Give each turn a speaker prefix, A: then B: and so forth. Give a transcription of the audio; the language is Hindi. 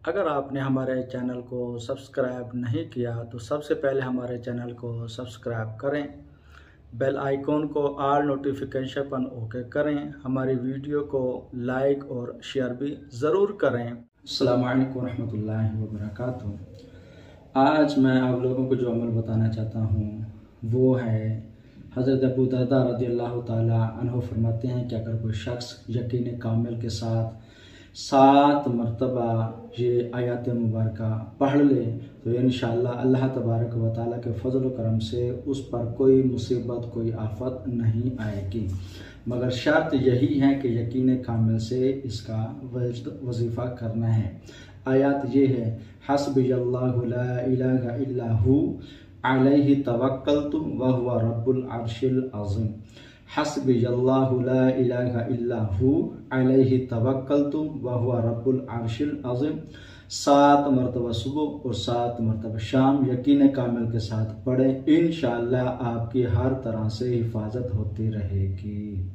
A: अगर आपने हमारे चैनल को सब्सक्राइब नहीं किया तो सबसे पहले हमारे चैनल को सब्सक्राइब करें, बेल आइकॉन को ऑल नोटिफिकेशन पर ओके करें, हमारी वीडियो को लाइक और शेयर भी ज़रूर करें। अस्सलामु अलैकुम रहमतुल्लाहि व बरकातुहू। आज मैं आप लोगों को जो अमल बताना चाहता हूँ वो है हज़रत अबू दरदा रज़ियल्लाहु ताला अन्हु फरमाते हैं कि अगर कोई शख्स यकीन कामिल के साथ 7 मरतबा ये आयत मुबारका पढ़ ले तो इंशाअल्लाह अल्लाह तबारक व तआला के फजल करम से उस पर कोई मुसीबत कोई आफत नहीं आएगी, मगर शर्त यही है कि यकीन कामिल से इसका वजीफ़ा करना है। आयत ये है, हस्बियल्लाहु ला इलाहा इल्ला हु अलैहि तवक्कलतु व हुवा रब्बुल अर्शिल अज़ीम। हस्बियल्लाहु ला इलाहा इल्ला हु अलैहि तवक्कलतु व हुवा रब्बुल अर्शिल अज़ीम। 7 मरतबा सुबह और 7 मरतबा शाम यकीन कामिल के साथ पढ़ें, इंशाअल्लाह आपकी हर तरह से हिफाजत होती रहेगी।